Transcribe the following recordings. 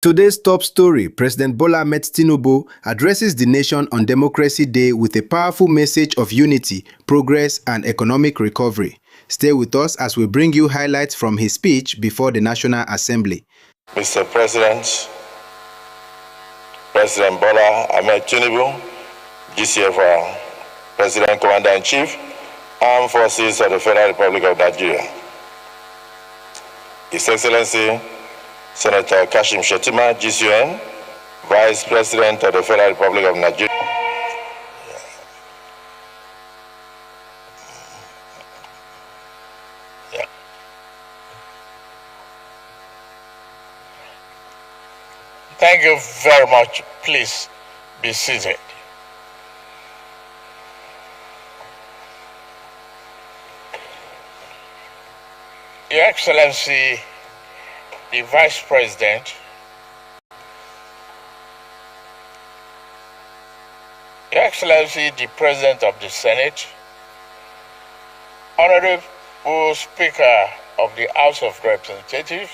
Today's top story, President Bola Ahmed Tinubu addresses the nation on Democracy Day with a powerful message of unity, progress, and economic recovery. Stay with us as we bring you highlights from his speech before the National Assembly. Mr. President, President Bola Ahmed Tinubu, GCFR, President Commander-in-Chief, Armed Forces of the Federal Republic of Nigeria, His Excellency Senator Kashim Shettima, GCN, Vice President of the Federal Republic of Nigeria. Thank you very much. Please be seated. Your Excellency, the Vice President, Your Excellency, the President of the Senate, Honorable Speaker of the House of Representatives,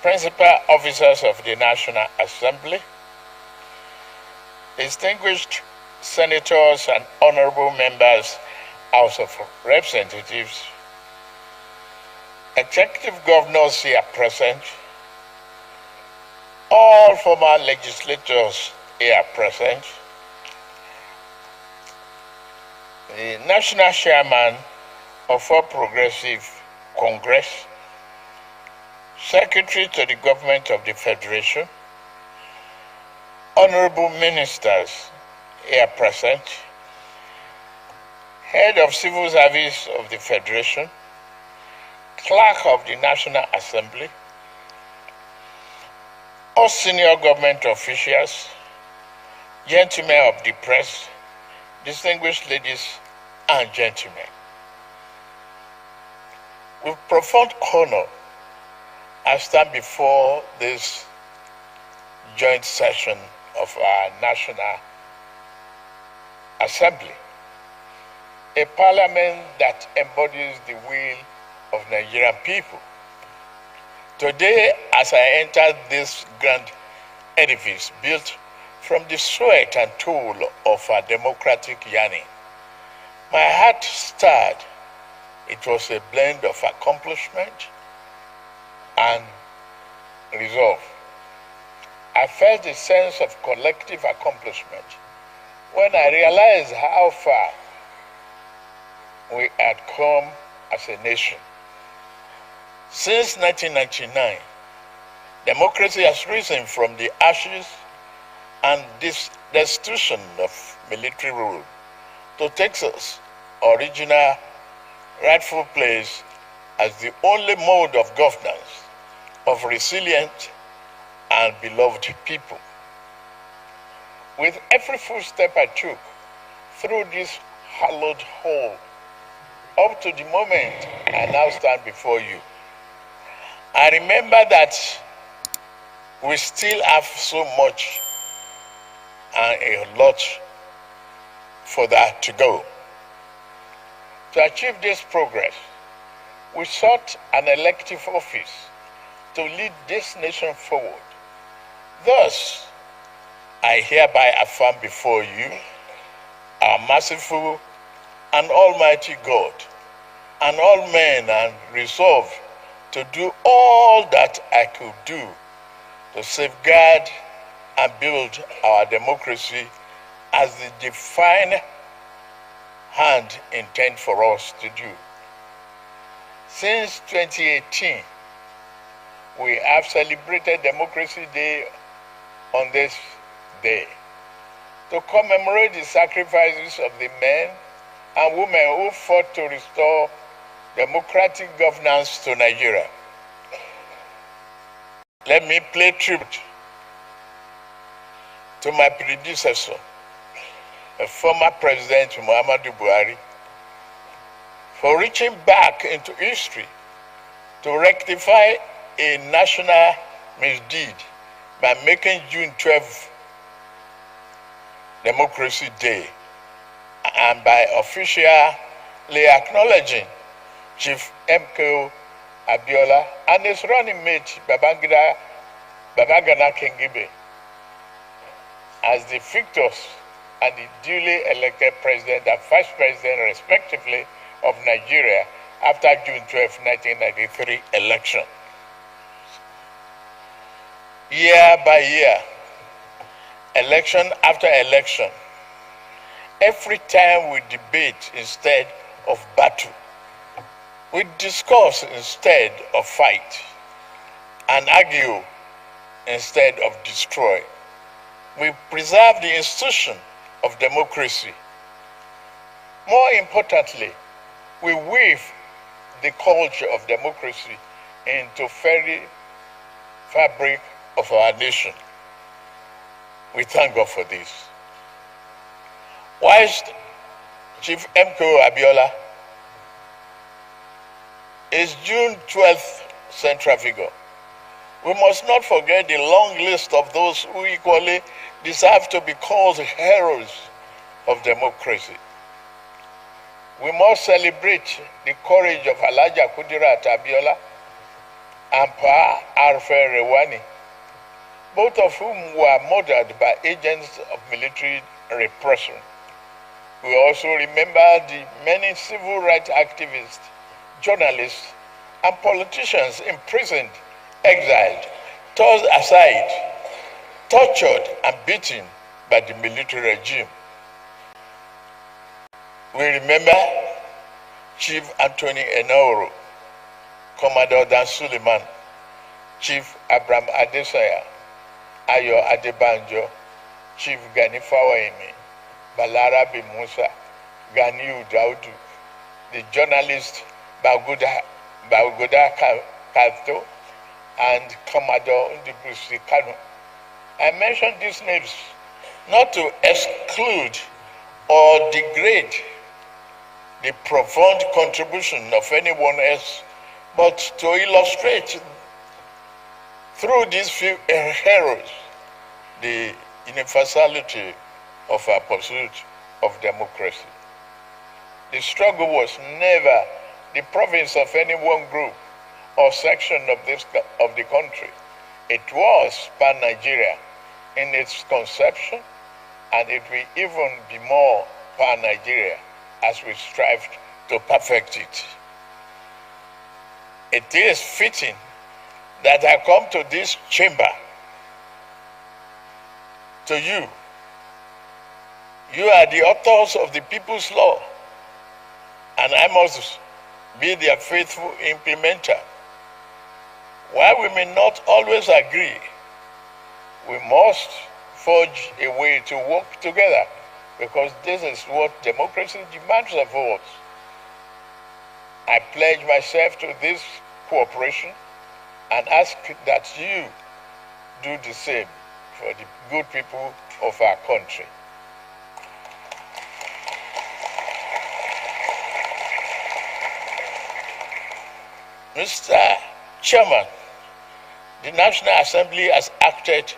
Principal Officers of the National Assembly, distinguished Senators and Honorable Members, House of Representatives, Executive Governors here present, all former legislators here present, the National Chairman of All Progressive Congress, Secretary to the Government of the Federation, Honorable Ministers here present, Head of Civil Service of the Federation, Clerk of the National Assembly, all senior government officials, gentlemen of the press, distinguished ladies and gentlemen. With profound honor, I stand before this joint session of our National Assembly, a parliament that embodies the will of Nigerian people. Today, as I enter this grand edifice built from the sweat and toil of our democratic yearning, my heart stirred. It was a blend of accomplishment and resolve. I felt a sense of collective accomplishment when I realized how far we had come as a nation. Since 1999, democracy has risen from the ashes and destitution of military rule to take its original rightful place as the only mode of governance of resilient and beloved people. With every footstep I took through this hallowed hall, up to the moment I now stand before you, I remember that we still have so much and a lot for that to go. To achieve this progress, we sought an elective office to lead this nation forward. Thus, I hereby affirm before you, our merciful and almighty God, and all men, and resolve to do all that I could do to safeguard and build our democracy as the divine hand intends for us to do. Since 2018, we have celebrated Democracy Day on this day to commemorate the sacrifices of the men and women who fought to restore democratic governance to Nigeria. Let me pay tribute to my predecessor, the former President Muhammadu Buhari, for reaching back into history to rectify a national misdeed by making June 12 Democracy Day and by officially acknowledging Chief MKO Abiola and his running mate Babangana Kingibe as the victors and the duly elected president and vice president respectively of Nigeria after June 12, 1993 election. Year by year, election after election, every time we debate instead of battle, we discuss instead of fight, and argue instead of destroy. We preserve the institution of democracy. More importantly, we weave the culture of democracy into very fabric of our nation. We thank God for this. Whilst Chief MKO Abiola is June 12th central figure, we must not forget the long list of those who equally deserve to be called heroes of democracy. We must celebrate the courage of Alhaja Kudirat Abiola and Pa Arfe Rewani, both of whom were murdered by agents of military repression. We also remember the many civil rights activists, journalists, and politicians imprisoned, exiled, tossed aside, tortured, and beaten by the military regime. We remember Chief Anthony Enoro, Commodore Dan Suleiman, Chief Abraham Adesanya, Ayo Adebanjo, Chief Gani Fawaimi, Balarabe Musa, Ganiu Daudu, the journalist Baguda Kato, and Commodore Ndibusi Kanu. I mention these names not to exclude or degrade the profound contribution of anyone else, but to illustrate through these few heroes the universality of our pursuit of democracy. The struggle was never the province of any one group or section of the country. It was pan-Nigeria in its conception, and it will even be more pan-Nigeria as we strive to perfect it. It is fitting that I come to this chamber to you. You are the authors of the People's Law, and I must be their faithful implementer. While we may not always agree, we must forge a way to work together, because this is what democracy demands of us. I pledge myself to this cooperation and ask that you do the same for the good people of our country. Mr. Chairman, the National Assembly has acted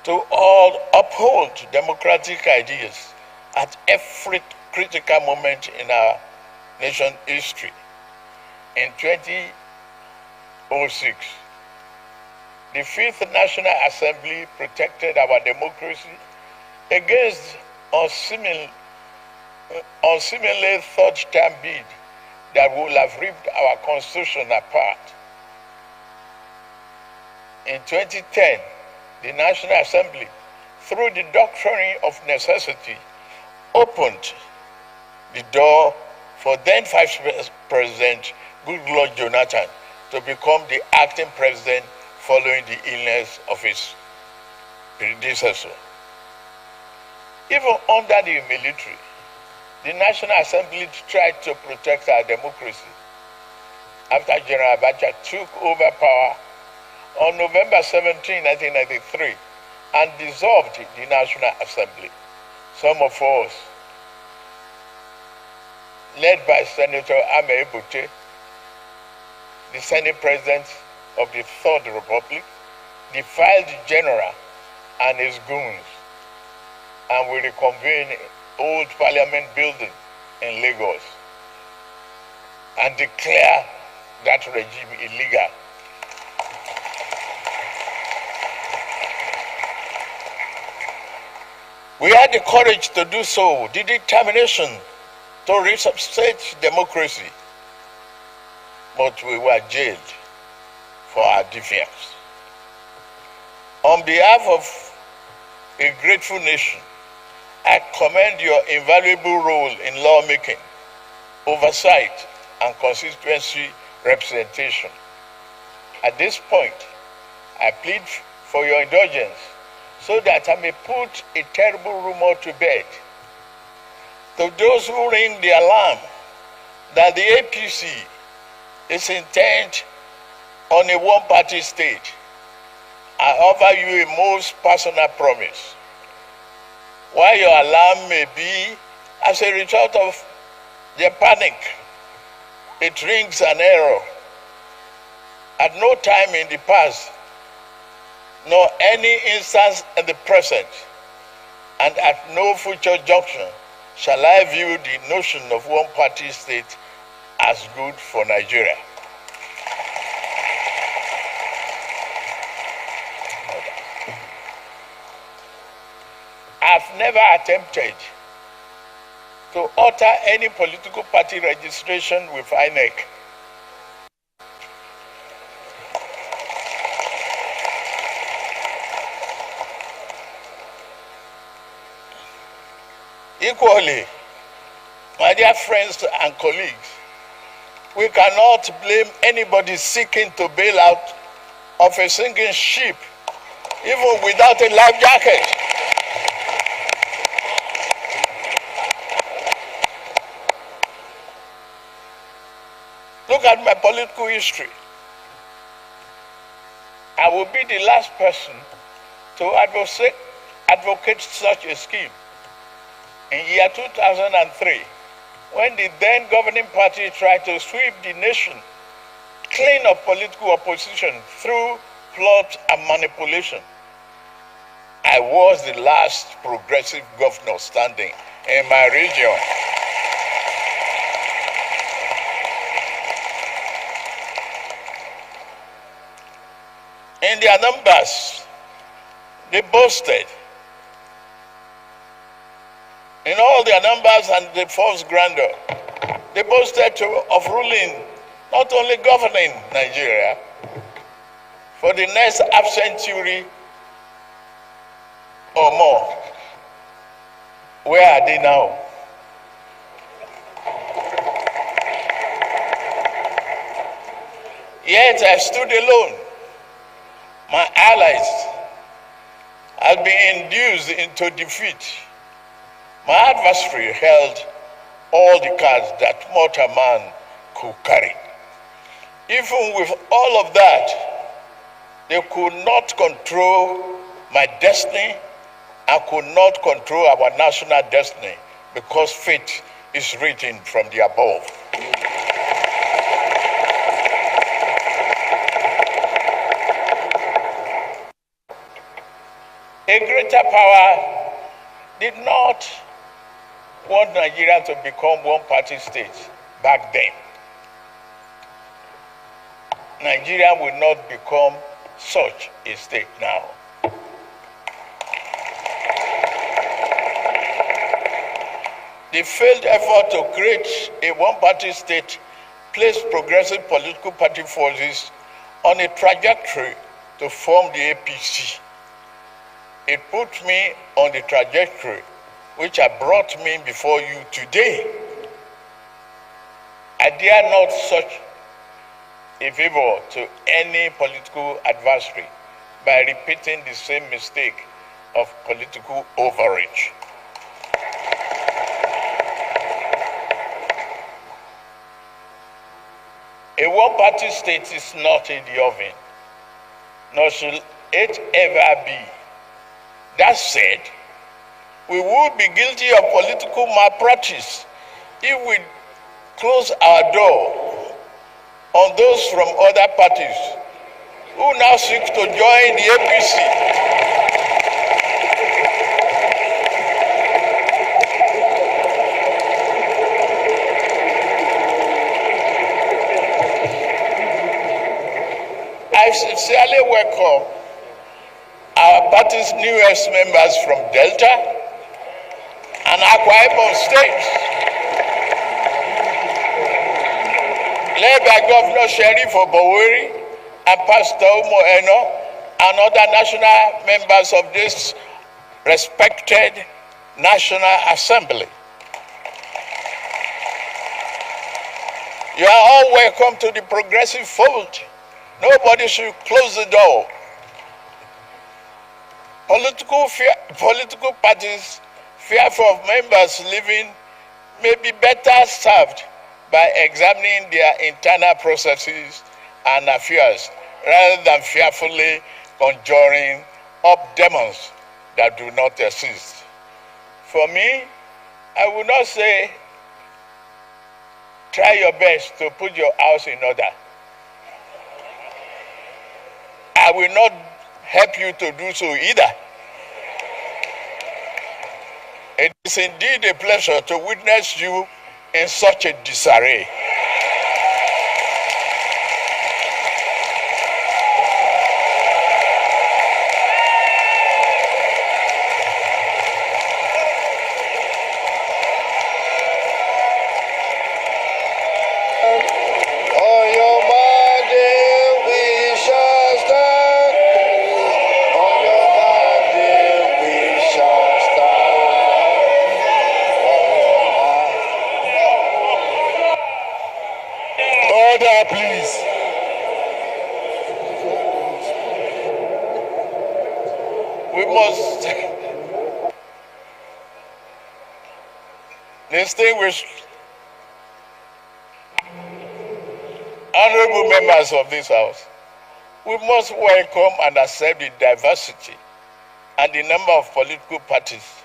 to all uphold democratic ideas at every critical moment in our nation's history. In 2006, the Fifth National Assembly protected our democracy against unseemly third-term bid that would have ripped our constitution apart. In 2010, the National Assembly, through the doctrine of necessity, opened the door for then Vice President Goodluck Jonathan to become the acting president following the illness of his predecessor. Even under the military, the National Assembly tried to protect our democracy. After General Abacha took over power on November 17, 1993, and dissolved the National Assembly, some of us, led by Senator Ame Ebute, the Senate President of the Third Republic, defied the General and his goons, and we reconvened Old Parliament Building in Lagos and declare that regime illegal. We had the courage to do so, the determination to resuscitate democracy, but we were jailed for our defiance. On behalf of a grateful nation, I commend your invaluable role in lawmaking, oversight, and constituency representation. At this point, I plead for your indulgence so that I may put a terrible rumor to bed. To those who ring the alarm that the APC is intent on a one-party state, I offer you a most personal promise. While your alarm may be as a result of their panic, it rings an error. At no time in the past, nor any instance in the present, and at no future junction, shall I view the notion of one-party state as good for Nigeria. I've never attempted to alter any political party registration with INEC. Equally, my dear friends and colleagues, we cannot blame anybody seeking to bail out of a sinking ship, even without a life jacket. Look at my political history. I will be the last person to advocate such a scheme. In year 2003, when the then governing party tried to sweep the nation clean of political opposition through plot and manipulation, I was the last progressive governor standing in my region. In their numbers, they boasted. In all their numbers and the false grandeur, they boasted of ruling, not only governing Nigeria, for the next half century or more. Where are they now? Yet I stood alone. My allies had been induced into defeat. My adversary held all the cards that mortal man could carry. Even with all of that, they could not control my destiny and could not control our national destiny, because fate is written from the above. A greater power did not want Nigeria to become one-party state back then. Nigeria will not become such a state now. The failed effort to create a one-party state placed progressive political party forces on a trajectory to form the APC. It put me on the trajectory which has brought me before you today. I dare not such a favor to any political adversary by repeating the same mistake of political overreach. A one-party state is not in the oven, nor shall it ever be. That said, we would be guilty of political malpractice if we close our door on those from other parties who now seek to join the APC. I sincerely welcome our party's newest members from Delta and Akwa Ibom states, led by Governor Sheriff Oboweri and Pastor Umo Eno and other national members of this respected National Assembly. You are all welcome to the progressive fold. Nobody should close the door. Political parties fearful of members leaving may be better served by examining their internal processes and affairs rather than fearfully conjuring up demons that do not exist. For me, I would not say try your best to put your house in order. I will not help you to do so either. It is indeed a pleasure to witness you in such a disarray. Please. We must distinguish honorable members of this House. We must welcome and accept the diversity and the number of political parties,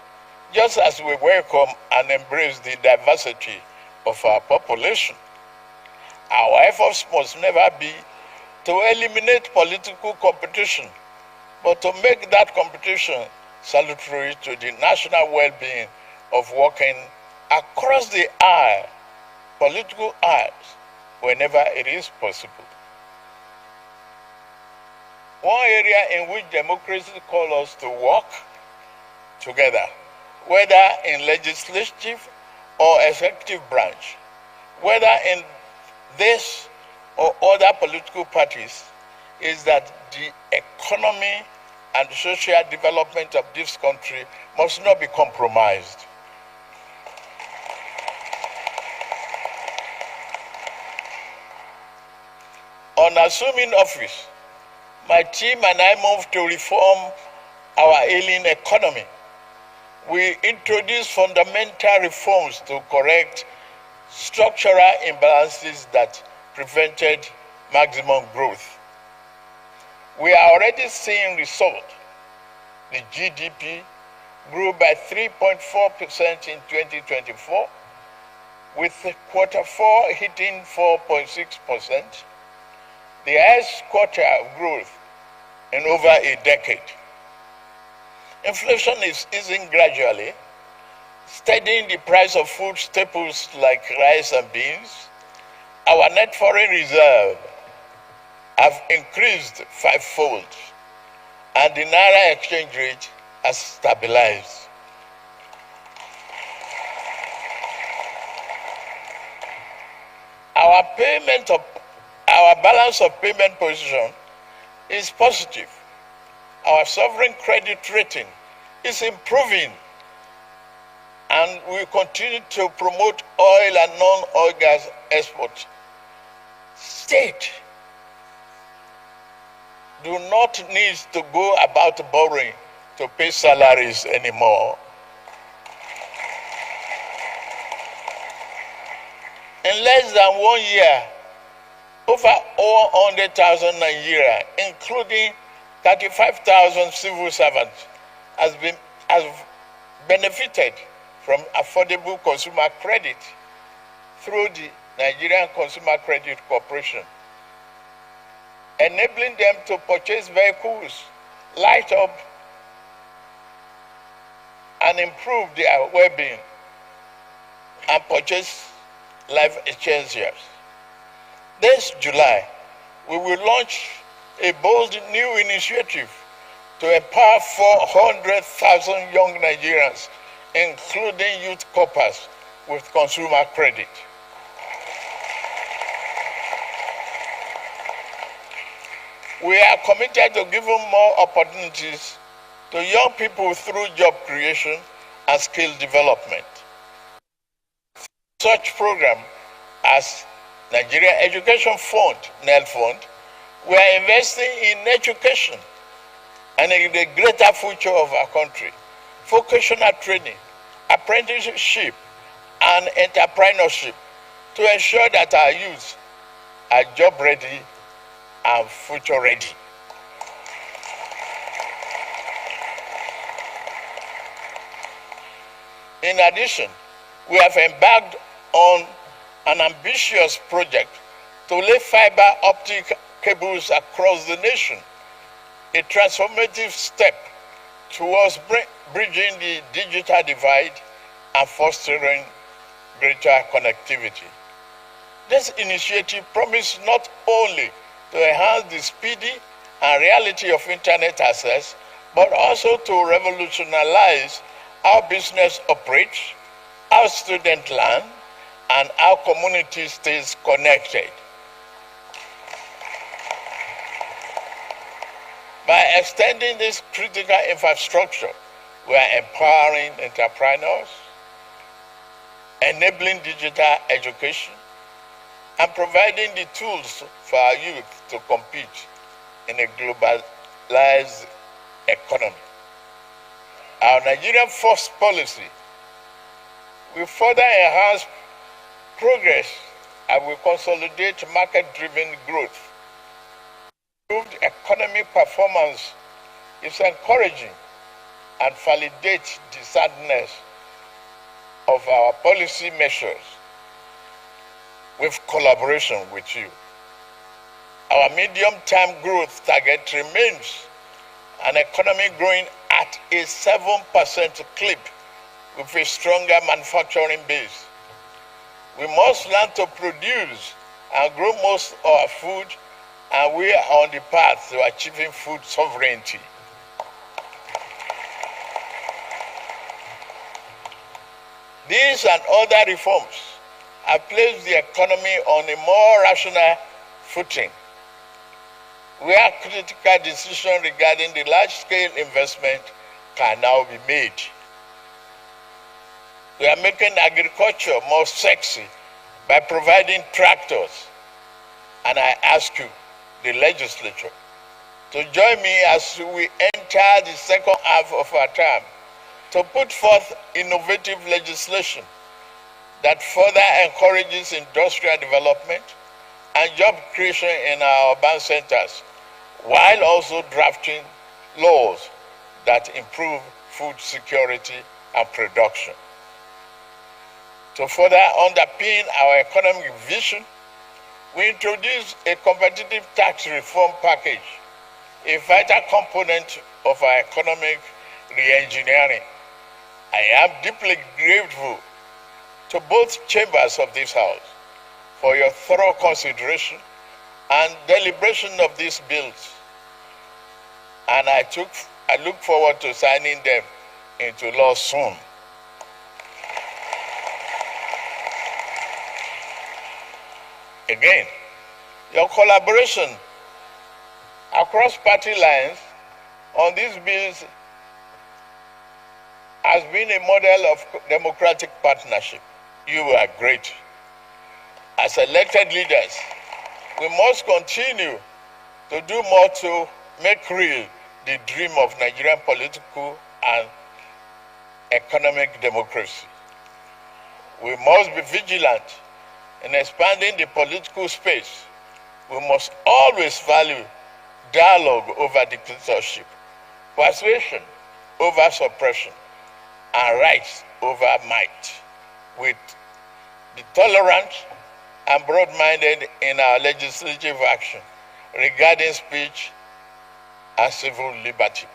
just as we welcome and embrace the diversity of our population. Our efforts must never be to eliminate political competition, but to make that competition salutary to the national well-being of working across the aisle, political aisles, whenever it is possible. One area in which democracy calls us to work together, whether in legislative or executive branch, whether in this or other political parties, is that the economy and social development of this country must not be compromised. On assuming office, my team and I moved to reform our ailing economy. We introduced fundamental reforms to correct structural imbalances that prevented maximum growth. We are already seeing results. The GDP grew by 3.4% in 2024, with Q4 hitting 4.6%, the highest quarter of growth in over a decade. Inflation is easing gradually, steadying the price of food staples like rice and beans. Our net foreign reserve have increased fivefold, and the Naira exchange rate has stabilized. Our balance of payment position is positive. Our sovereign credit rating is improving, and we continue to promote oil and non-oil gas exports. State do not need to go about borrowing to pay salaries anymore. In less than 1 year, over 100,000 Nigerians, including 35,000 civil servants, have benefited from affordable consumer credit through the Nigerian Consumer Credit Corporation, enabling them to purchase vehicles, light up, and improve their well-being, and purchase life essentials. This July, we will launch a bold new initiative to empower 400,000 young Nigerians, including youth corpers, with consumer credit. We are committed to giving more opportunities to young people through job creation and skill development. Such programs as Nigerian Education Fund, NEL Fund, we are investing in education and in the greater future of our country, vocational training, apprenticeship, and entrepreneurship to ensure that our youth are job ready and future ready. In addition, we have embarked on an ambitious project to lay fiber optic cables across the nation, a transformative step towards bridging the digital divide and fostering greater connectivity. This initiative promises not only to enhance the speedy and reality of internet access, but also to revolutionize how business operates, how students learn, and how community stays connected. By extending this critical infrastructure, we are empowering entrepreneurs, enabling digital education, and providing the tools for our youth to compete in a globalized economy. Our Nigerian First policy will further enhance progress and will consolidate market-driven growth. Improved economic performance is encouraging and validates the soundness of our policy measures with collaboration with you. Our medium-term growth target remains an economy growing at a 7% clip with a stronger manufacturing base. We must learn to produce and grow most of our food, and we are on the path to achieving food sovereignty. These and other reforms have placed the economy on a more rational footing, where critical decisions regarding the large-scale investment can now be made. We are making agriculture more sexy by providing tractors, and I ask you, the legislature, to join me as we enter the second half of our term to put forth innovative legislation that further encourages industrial development and job creation in our urban centers, while also drafting laws that improve food security and production. To further underpin our economic vision, we introduced a competitive tax reform package, a vital component of our economic re-engineering. I am deeply grateful to both chambers of this House for your thorough consideration and deliberation of these bills, and I look forward to signing them into law soon. Again, your collaboration across party lines on these bills has been a model of democratic partnership. You are great. As elected leaders, we must continue to do more to make real the dream of Nigerian political and economic democracy. We must be vigilant in expanding the political space. We must always value dialogue over dictatorship, persuasion over suppression, and rights over might, with the tolerant and broad-minded in our legislative action regarding speech and civil liberty.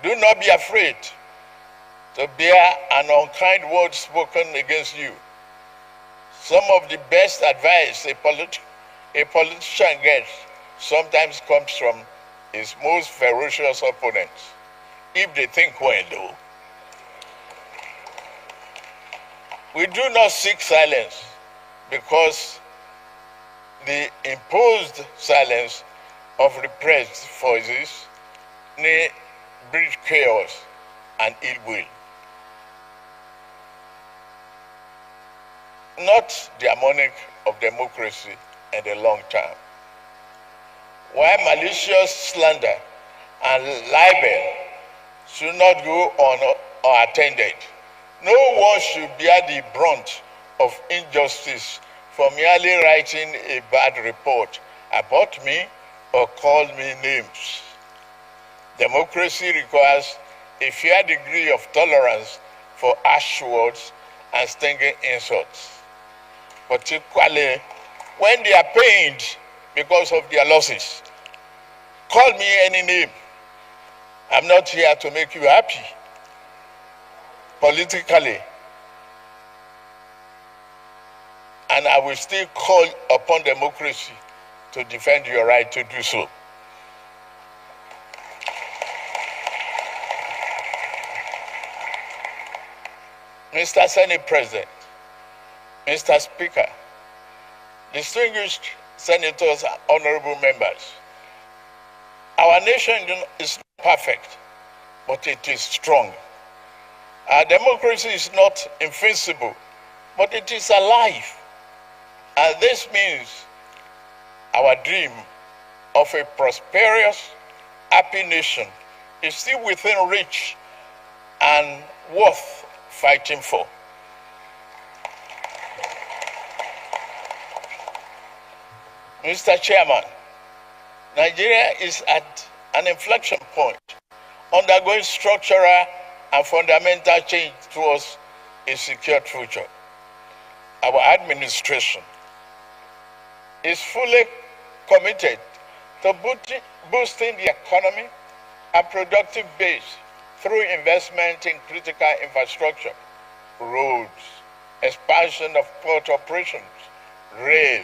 Do not be afraid to bear an unkind word spoken against you. Some of the best advice a politician gets sometimes comes from its most ferocious opponents, if they think well, though. We do not seek silence because the imposed silence of repressed voices may breed chaos and ill will. Not the harmonic of democracy in the long term. While malicious slander and libel should not go unattended, no one should bear the brunt of injustice for merely writing a bad report about me or call me names. Democracy requires a fair degree of tolerance for harsh words and stinging insults, particularly when they are pained because of their losses. Call me any name. I'm not here to make you happy politically. And I will still call upon democracy to defend your right to do so. Mr. Senate President, Mr. Speaker, distinguished senators and honorable members, our nation is not perfect, but it is strong. Our democracy is not invincible, but it is alive. And this means our dream of a prosperous, happy nation is still within reach and worth fighting for. Mr. Chairman, Nigeria is at an inflection point, undergoing structural and fundamental change towards a secure future. Our administration is fully committed to boosting the economy and productive base through investment in critical infrastructure, roads, expansion of port operations, rail,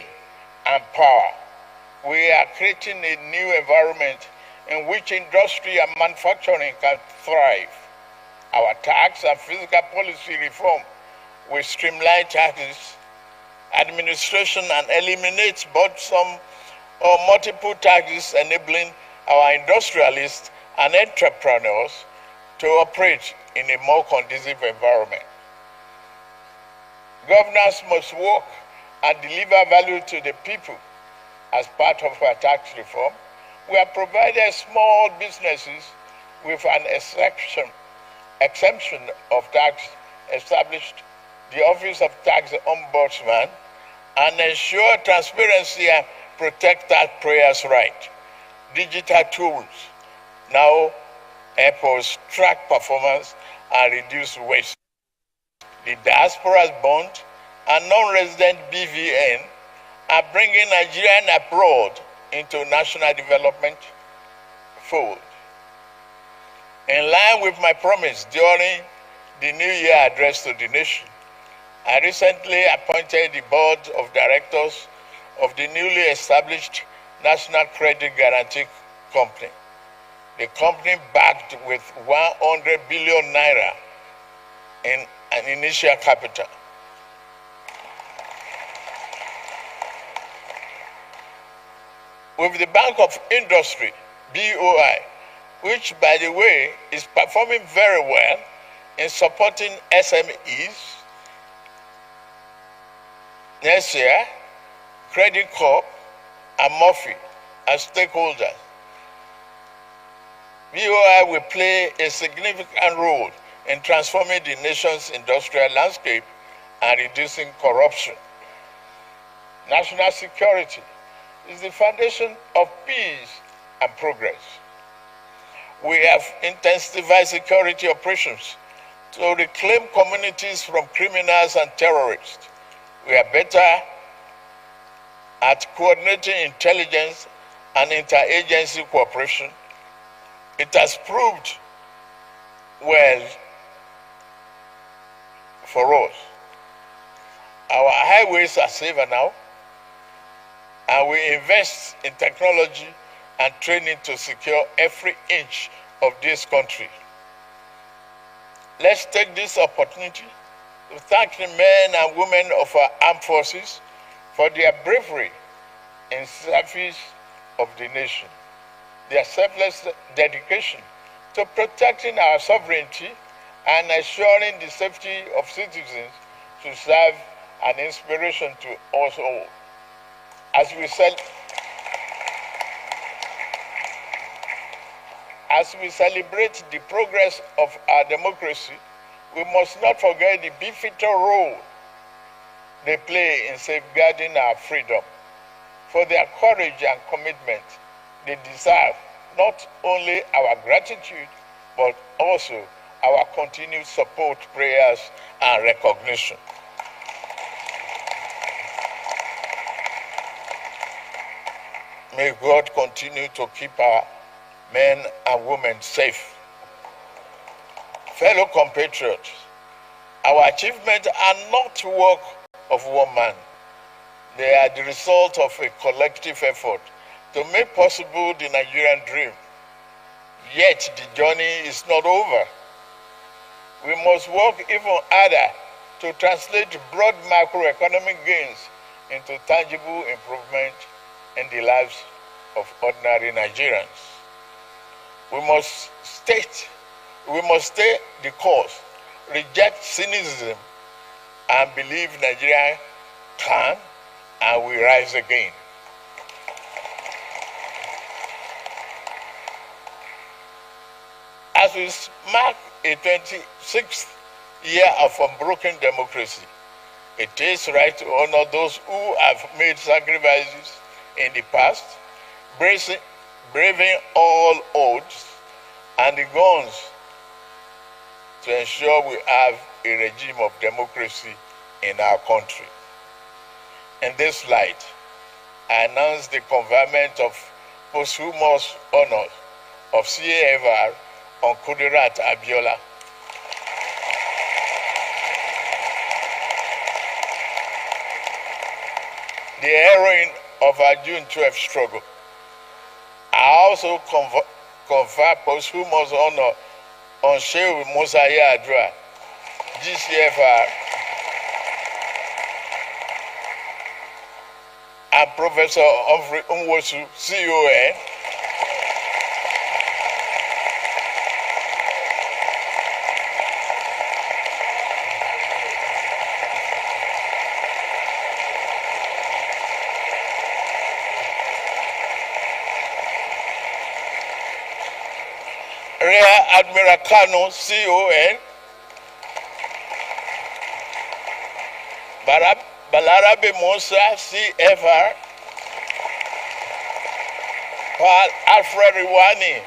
and power. We are creating a new environment in which industry and manufacturing can thrive. Our tax and fiscal policy reform will streamline taxes, administration, and eliminate burdensome or multiple taxes, enabling our industrialists and entrepreneurs to operate in a more conducive environment. Governors must work and deliver value to the people. As part of our tax reform, we have provided small businesses with an exemption of tax, established the Office of Tax Ombudsman, and ensure transparency and protect taxpayers' right. Digital tools now help us track performance and reduce waste. The diaspora's bond and non-resident BVN are bringing Nigerian abroad into national development fold. In line with my promise during the New Year address to the nation, I recently appointed the board of directors of the newly established National Credit Guarantee Company. The company backed with 100 billion naira in an initial capital. With the Bank of Industry, BOI, which, by the way, is performing very well in supporting SMEs, next year, Credit Corp and Murphy as stakeholders. BOI will play a significant role in transforming the nation's industrial landscape and reducing corruption. National security is the foundation of peace and progress. We have intensified security operations to reclaim communities from criminals and terrorists. We are better at coordinating intelligence and interagency cooperation. It has proved well for us. Our highways are safer now. and we invest in technology and training to secure every inch of this country. Let's take this opportunity to thank the men and women of our armed forces for their bravery in service of the nation, their selfless dedication to protecting our sovereignty and ensuring the safety of citizens to serve an inspiration to us all. As we celebrate the progress of our democracy, we must not forget the pivotal role they play in safeguarding our freedom. For their courage and commitment, they deserve not only our gratitude, but also our continued support, prayers, and recognition. May God continue to keep our men and women safe. Fellow compatriots, our achievements are not the work of one man. They are the result of a collective effort to make possible the Nigerian dream. Yet the journey is not over. We must work even harder to translate broad macroeconomic gains into tangible improvement in the lives of ordinary Nigerians. We must stay the course, reject cynicism, and believe Nigeria can and will rise again. As we mark a 26th year of unbroken democracy, it is right to honor those who have made sacrifices in the past, braving all odds and the guns to ensure we have a regime of democracy in our country. In this light, I announce the conferment of posthumous honors of CAFR on Kudirat Abiola. The heroine of our June 12th struggle. I also confer posthumous honor on Sheikh Musa Yadra, GCFR, and Professor Humphrey Nwosu, CON, Rear Admiral Kano, CON, Balarabe Musa, CFR, Paul Alfred Riwani,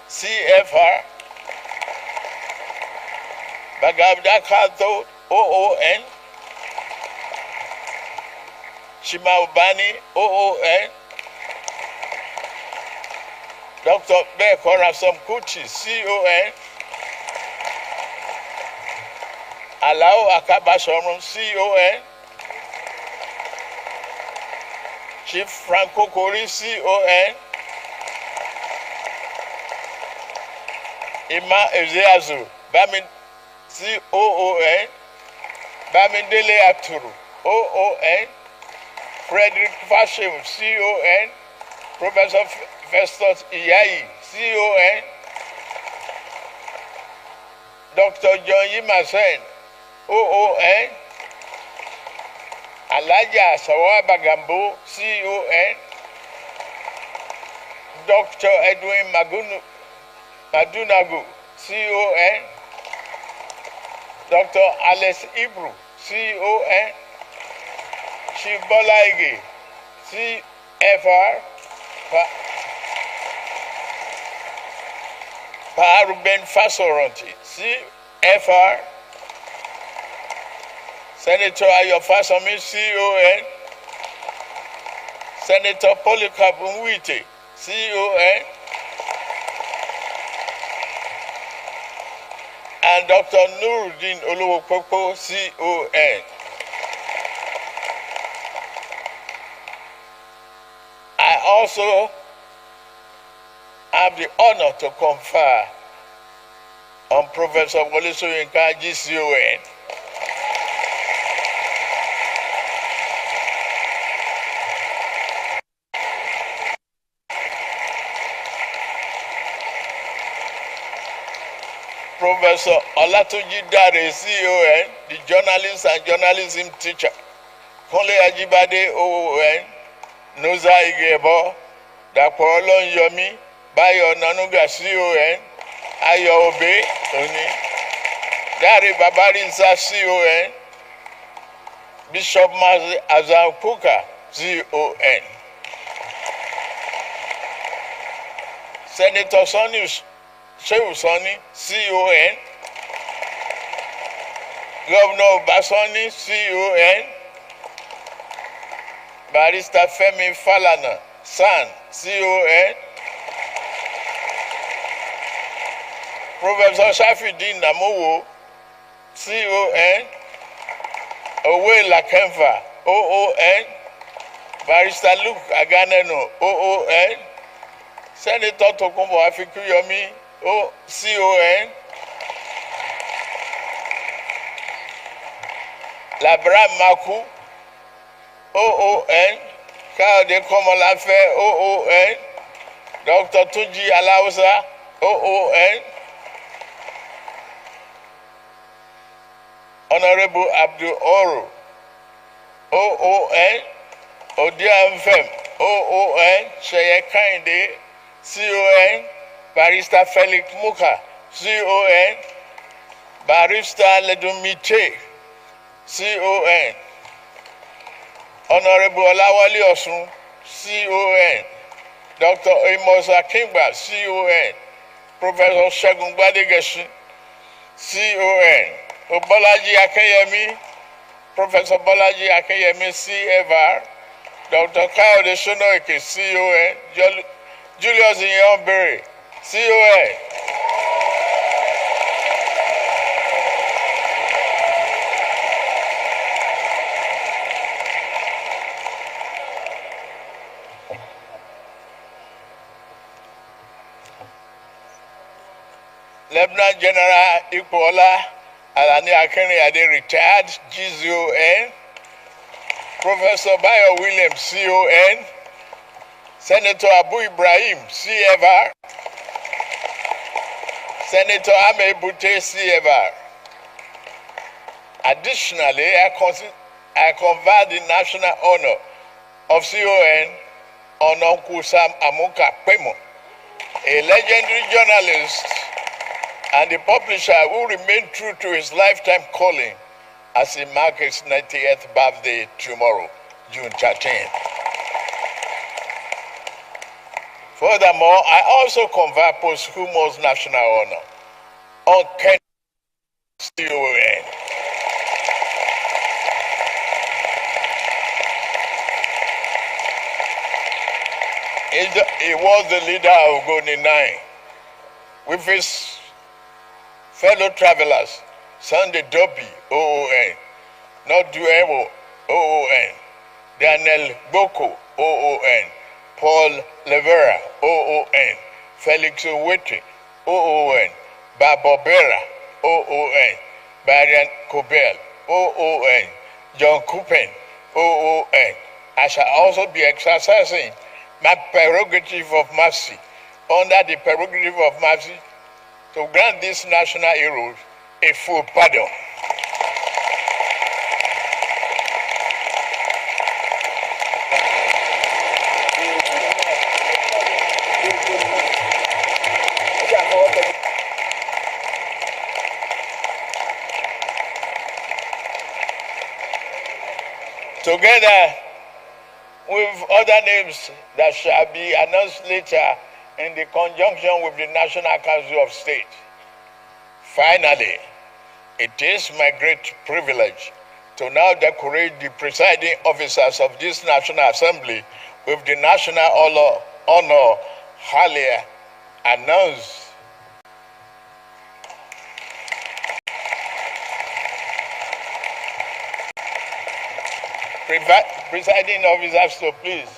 CFR, Bagabda Kato, OON, Shimaubani, OON, Dr. Bekora Samkuchi, CON, Alao Akabashorum, CON, Chief Franco Kori, CON, Ima Ezeazu, Bamin, COON, Bamindele Aturu, OON, Frederick Fashem, CON, Professor Festus Iyayi, CON, Dr. John Yimasen, OON, Alaja Sawa Bagambo, CON, Dr. Edwin Madunagu, CON, Dr. Alex Ibru, CON, Chief Bola Ige, CFR, Ruben Fasoranti, CFR, Senator Ayofasomi, CON, Senator Polycarp Nwite, CON, and Dr. Nuruddin Oluwokoko, CON. also have the honor to confer on Professor Wole Soyinka, GCON, Professor Olatunji Dare, CON, the journalist and journalism teacher, Kunle Ajibade, OON, Noza Igebo, Dapo Olonyomi, Bayo Nanuga, CON, Ayo Obe, Oni, Dare Babarinsa, CON, Bishop Mazi Azampuka, CON, Senator Sonny Shehu Sani, CON, Governor Basoni, CON, Barrister Femi Falana, SAN, CON, Professor Shafidin Namowo, CON, Owe Lakemfa, OON, Barrister Luke Aganeno, OON, Senator Tokumbo Afikuyomi, CON, Labra Maku, OON, Kade Komolafe, OON, Dr. Tuji Alausa, OON, Honorable Abdul Oru, OON, Odia Mfem, OON, Sheye Kinde, CON, Barrister Felix Muka, CON, Barrister Ledumite, CON, Honorable Olawale Osun, CON, Dr. Amos Akingba, CON, Professor Segun Gbadegesin, CON, Bolaji Akeyemi, Professor Bolaji Akeyemi, CFR, Dr. Kayode Sonoike, CON, Julius Inyonbere, CON, Lieutenant General Ikpola Alani Akinriyade, retired, GCON, Professor Bayo Williams, CON, Senator Abu Ibrahim, CFR, Senator Ame Bute, CFR. Additionally, I confer the national honor of CON on Uncle Sam Amuka Pemo, a legendary journalist and the publisher who remained true to his lifetime calling as he marks his 90th birthday tomorrow, June 13th. Furthermore, I also confer posthumous national honor on Ken CON. He was the leader of Goni 9 with his fellow travelers, Sunday Dobi, OON, Noduewo, OON, Daniel Boko, OON, Paul Levera, OON, Felix Owete, OON, Babobera, OON, Barian Kobel, OON, John Kupen, OON. I shall also be exercising my prerogative of mercy under the prerogative of mercy to grant these national heroes a full pardon. Together with other names that shall be announced later in the conjunction with the National Council of State. Finally, it is my great privilege to now decorate the presiding officers of this National Assembly with the national honor earlier announced. Presiding officers, so please.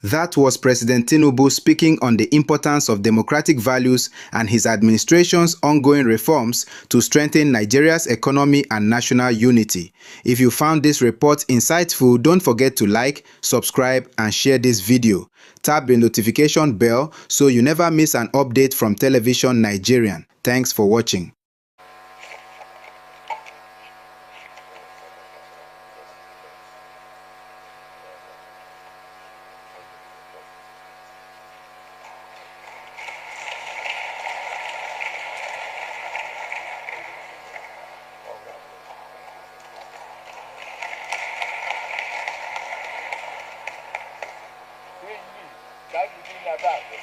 That was President Tinubu speaking on the importance of democratic values and his administration's ongoing reforms to strengthen Nigeria's economy and national unity. If you found this report insightful, don't forget to like, subscribe, and share this video. Tap the notification bell so you never miss an update from Television Nigerian. Thanks for watching. That's the thing about this.